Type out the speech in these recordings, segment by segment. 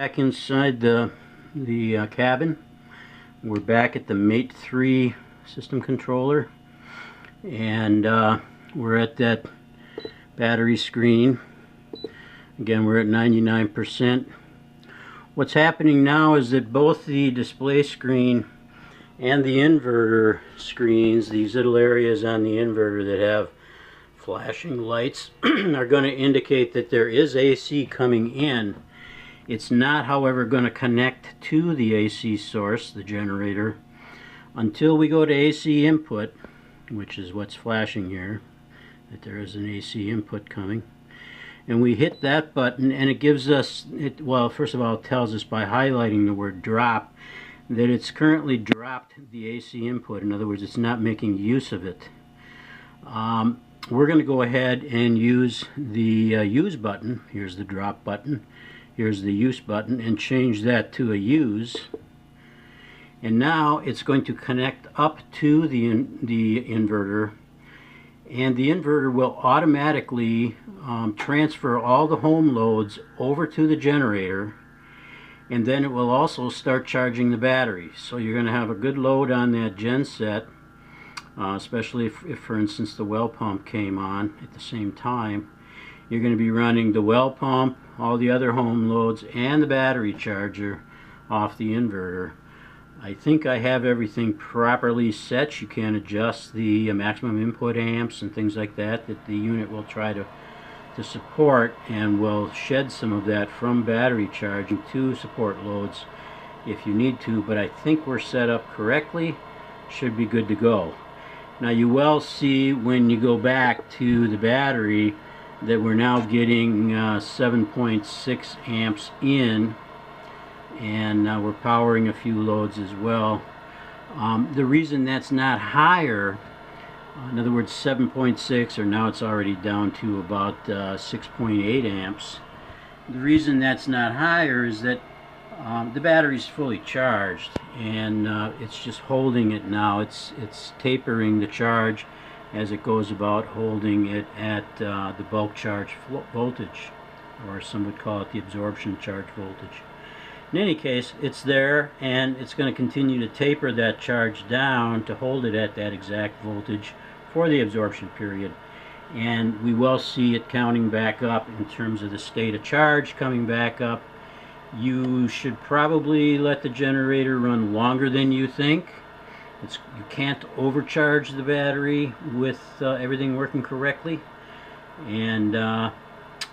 Back inside the cabin. We're back at the Mate 3 system controller, and we're at that battery screen. Again, we're at 99%. What's happening now is that both the display screen and the inverter screens, these little areas on the inverter that have flashing lights, are going to indicate that there is AC coming in. It's not, however, going to connect to the AC source, the generator, until we go to AC input, which is what's flashing here, that there is an AC input coming. And we hit that button, and it gives us, well, first of all, it tells us by highlighting the word drop that it's currently dropped the AC input. In other words, it's not making use of it. We're going to go ahead and use the use button. Here's the drop button. Here's the use button, and change that to a use. And now it's going to connect up to the inverter, and the inverter will automatically transfer all the home loads over to the generator, and then it will also start charging the battery. So you're going to have a good load on that gen set, especially if, for instance, the well pump came on at the same time. You're going to be running the well pump, all the other home loads, and the battery charger off the inverter. I think I have everything properly set. You can adjust the maximum input amps and things like that the unit will try to support, and will shed some of that from battery charging to support loads if you need to, but I think we're set up correctly. Should be good to go. Now you will see when you go back to the battery that we're now getting 7.6 amps in, and we're powering a few loads as well. The reason that's not higher, in other words 7.6, or now it's already down to about 6.8 amps. The reason that's not higher is that the battery's fully charged, and it's just holding it now. It's tapering the charge as it goes about holding it at the bulk charge voltage, or some would call it the absorption charge voltage. In any case, it's there, and it's going to continue to taper that charge down to hold it at that exact voltage for the absorption period. And we will see it counting back up in terms of the state of charge coming back up. You should probably let the generator run longer than you think. You can't overcharge the battery with everything working correctly, and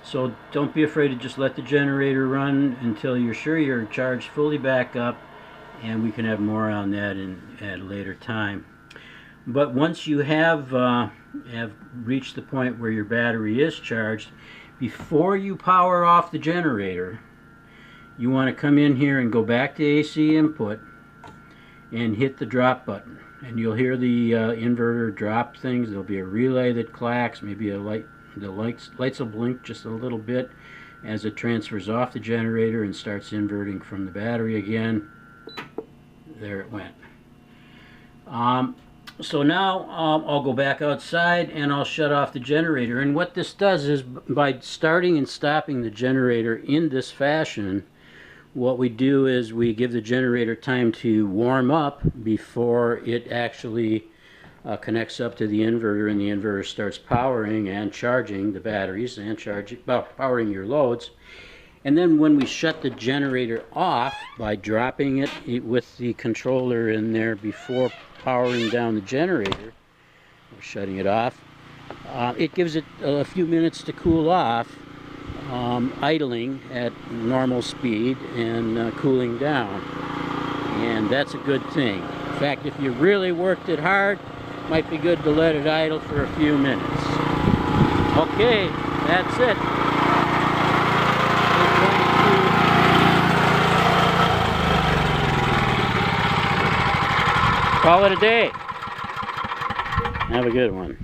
so don't be afraid to just let the generator run until you're sure you're charged fully back up, and we can have more on that at a later time. But once you have reached the point where your battery is charged, before you power off the generator, you want to come in here and go back to AC input and hit the drop button, and you'll hear the inverter drop things. There'll be a relay that clacks, maybe a light. The lights will blink just a little bit as it transfers off the generator and starts inverting from the battery again. There it went. So now I'll go back outside and I'll shut off the generator. And what this does is, by starting and stopping the generator in this fashion, what we do is we give the generator time to warm up before it actually connects up to the inverter, and the inverter starts powering and charging the batteries and powering your loads. And then when we shut the generator off by dropping it with the controller in there before powering down the generator, or shutting it off, it gives it a few minutes to cool off, idling at normal speed and cooling down. And that's a good thing. In fact, if you really worked it hard, it might be good to let it idle for a few minutes. Okay, that's it. Call it a day. Have a good one.